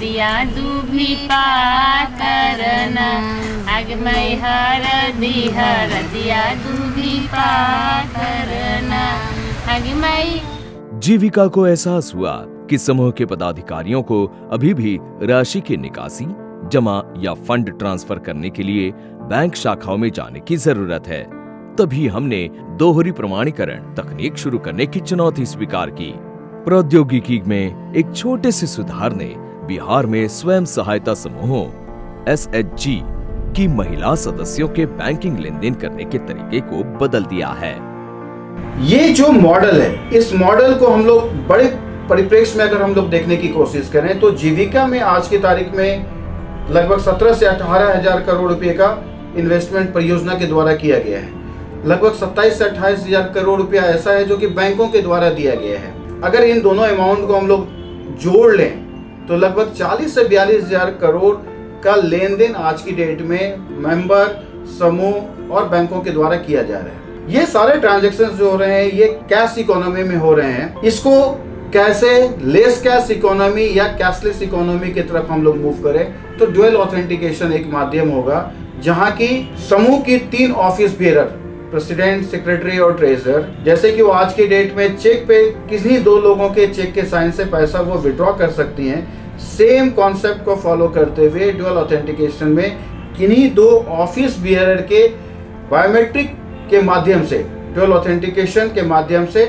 रतिया दूभी पाकरना अगमई हरदी हरदिया दूभी पाकरना अगमई। जीविका को एहसास हुआ कि समूह के पदाधिकारियों को अभी भी राशि की निकासी, जमा या फंड ट्रांसफर करने के लिए बैंक शाखाओं में जाने की जरूरत है। तभी हमने दोहरी प्रमाणीकरण तकनीक शुरू करने की चुनौती स्वीकार की। प्रौद्योगिकी में एक छोटे से सुधार ने बिहार में स्वयं सहायता समूहों SHG की महिला सदस्यों के बैंकिंग लेन देन करने के तरीके को बदल दिया है। ये जो मॉडल है, इस मॉडल को हम लोग बड़े परिप्रेक्ष्य में अगर हम लोग देखने की कोशिश करें तो जीविका में आज की तारीख में लगभग 17 से 18 हजार करोड़ रुपए का इन्वेस्टमेंट परियोजना के द्वारा किया गया है। लगभग 27 से 28 हजार करोड़ रुपया ऐसा है जो कि बैंकों के द्वारा दिया गया है। अगर इन दोनों अमाउंट को हम लोग जोड़ लें तो लगभग 40 से 42 हजार करोड़ का लेन देन आज की डेट में मेंबर, समूह और बैंकों के द्वारा किया जा रहा है। ये सारे ट्रांजैक्शंस जो हो रहे हैं ये कैश इकोनॉमी में हो रहे हैं। इसको कैसे लेस कैश इकोनॉमी या कैशलेस इकोनॉमी की तरफ हम लोग मूव करें तो ड्यूअल ऑथेंटिकेशन एक माध्यम होगा, जहां की समूह की 3 ऑफिस बेरर, प्रेसिडेंट, सेक्रेटरी और ट्रेजरर, जैसे कि वो आज की डेट में चेक पे किसी 2 लोगों के चेक के साइन से पैसा वो विड्रॉ कर सकती हैं। सेम कॉन्सेप्ट को फॉलो करते हुए ड्यूअल ऑथेंटिकेशन में किन्हीं 2 ऑफिस बेरर के बायोमेट्रिक के माध्यम से, ड्यूअल ऑथेंटिकेशन के माध्यम से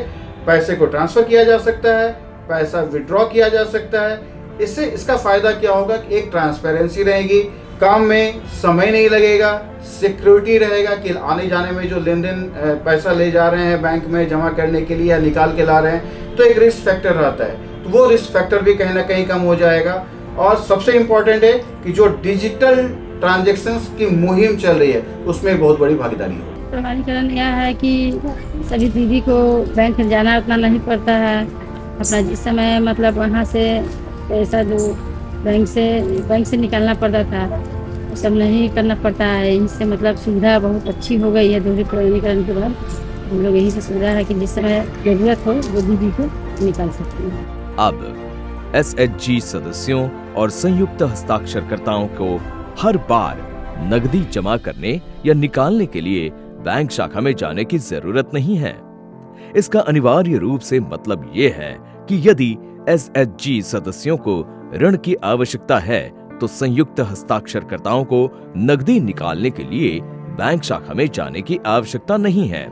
पैसे को ट्रांसफर किया जा सकता है, पैसा विड्रॉ किया जा सकता है। इससे इसका फायदा क्या होगा कि एक ट्रांसपेरेंसी रहेगी, काम में समय नहीं लगेगा, सिक्योरिटी रहेगा कि आने जाने में जो लेन देन पैसा ले जा रहे हैं बैंक में जमा करने के लिए या निकाल के ला रहे हैं तो एक रिस्क फैक्टर रहता है, तो वो रिस्क फैक्टर भी कहीं ना कहीं कम हो जाएगा। और सबसे इम्पोर्टेंट है कि जो डिजिटल ट्रांजेक्शन्स की मुहिम चल रही है उसमें बहुत बड़ी भागीदारी हो। प्रमाणीकरण यह है कि सभी दीदी को बैंक जाना उतना नहीं पड़ता है। अपना जिस समय मतलब वहाँ से पैसा जो बैंक से निकालना पड़ता था वो सब नहीं करना पड़ता है। इनसे मतलब सुविधा बहुत अच्छी हो गई है। दोहरी प्रमाणीकरण के बाद हम लोग यही से सुविधा है कि जिस समय जरूरत हो वो दीदी को निकाल सकते हैं। अब SHG सदस्यों और संयुक्त हस्ताक्षरकर्ताओं को हर बार नकदी जमा करने या निकालने के लिए बैंक शाखा में जाने की जरूरत नहीं है। इसका अनिवार्य रूप से मतलब ये है कि यदि SHG सदस्यों को ऋण की आवश्यकता है तो संयुक्त हस्ताक्षरकर्ताओं को नकदी निकालने के लिए बैंक शाखा में जाने की आवश्यकता नहीं है।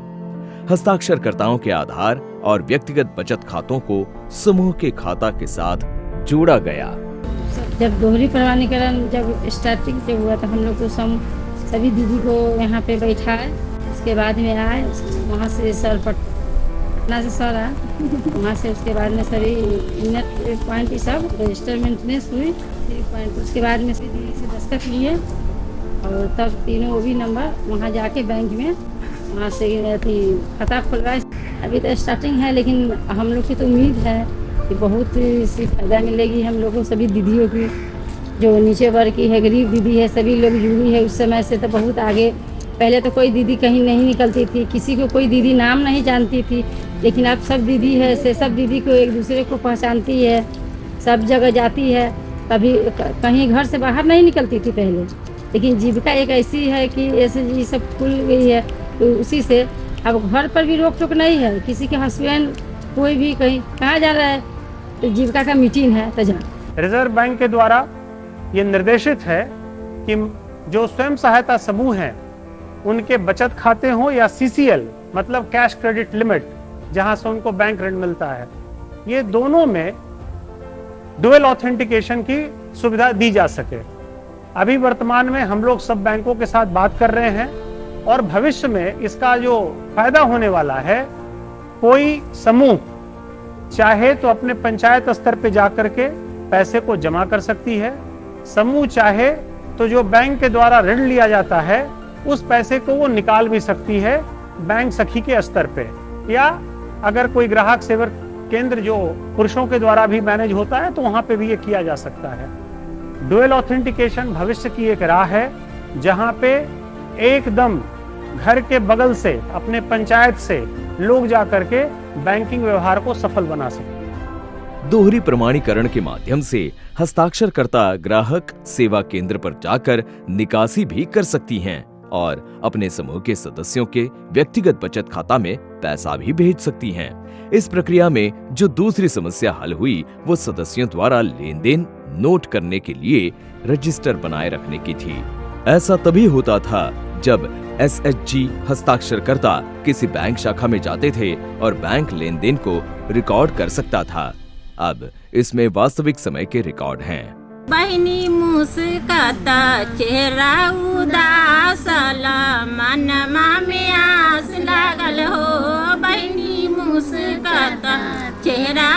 हस्ताक्षरकर्ताओं के आधार और व्यक्तिगत बचत खातों को समूह के खाता के साथ जोड़ा गया। जब दोहरी प्रमाणीकरण जब स्टार्टिंग जब हुआ तो हम लोग को सभी दीदी को यहाँ पे बैठाए, उसके बाद में आए, वहाँ से सर पटना से सर आए, वहाँ से उसके बाद में सभी मिनट पॉइंट सब रजिस्टर मेंटेनेंस हुई, पॉइंट उसके बाद में दीदी से दस्तखत लिए और तब तीनों वो भी नंबर वहाँ जाके बैंक में वहाँ से खाता खुलवाए। अभी तो स्टार्टिंग है लेकिन हम लोग की तो उम्मीद है कि बहुत सी फायदा मिलेगी हम लोगों को, सभी दीदियों की जो नीचे वर्ग की है, गरीब दीदी है, सभी लोग जुड़ी है। उस समय से तो बहुत आगे, पहले तो कोई दीदी कहीं नहीं निकलती थी, किसी को कोई दीदी नाम नहीं जानती थी, लेकिन अब सब दीदी है से सब दीदी को एक दूसरे को पहचानती है, सब जगह जाती है। कभी कहीं घर से बाहर नहीं निकलती थी पहले, लेकिन जीविका एक ऐसी है कि ऐसे जी सब खुल गई है तो उसी से अब घर पर भी रोक टोक नहीं है। किसी के हस्बैंड कोई भी कहीं कहाँ जा रहा है तो जीविका का मीटिंग है तो जा। रिजर्व बैंक के द्वारा ये निर्देशित है कि जो स्वयं सहायता समूह हैं उनके बचत खाते हों या CCL मतलब कैश क्रेडिट लिमिट, जहां से उनको बैंक ऋण मिलता है, ये दोनों में डुअल ऑथेंटिकेशन की सुविधा दी जा सके। अभी वर्तमान में हम लोग सब बैंकों के साथ बात कर रहे हैं और भविष्य में इसका जो फायदा होने वाला है, कोई समूह चाहे तो अपने पंचायत स्तर पे जाकर के पैसे को जमा कर सकती है, समूह चाहे तो जो बैंक के द्वारा ऋण लिया जाता है उस पैसे को वो निकाल भी सकती है बैंक सखी के स्तर पे, या अगर कोई ग्राहक सेवा केंद्र जो पुरुषों के द्वारा भी मैनेज होता है तो वहां पे भी ये किया जा सकता है। डुअल ऑथेंटिकेशन भविष्य की एक राह है जहां पे एकदम घर के बगल से अपने पंचायत से लोग जा करके बैंकिंग व्यवहार को सफल बना सकते हैं। दोहरी प्रमाणीकरण के माध्यम से हस्ताक्षरकर्ता ग्राहक सेवा केंद्र पर जाकर निकासी भी कर सकती हैं और अपने समूह के सदस्यों के व्यक्तिगत बचत खाता में पैसा भी भेज सकती हैं। इस प्रक्रिया में जो दूसरी समस्या हल हुई वो सदस्यों द्वारा लेन देन नोट करने के लिए रजिस्टर बनाए रखने की थी। ऐसा तभी होता था जब SHG हस्ताक्षरकर्ता किसी बैंक शाखा में जाते थे और बैंक लेन देन को रिकॉर्ड कर सकता था। अब इसमें वास्तविक समय के रिकॉर्ड हैं। बहिनी मुस्काता चेहरा उदास मनमा में आस लागल हो, बहिनी मुस्काता चेहरा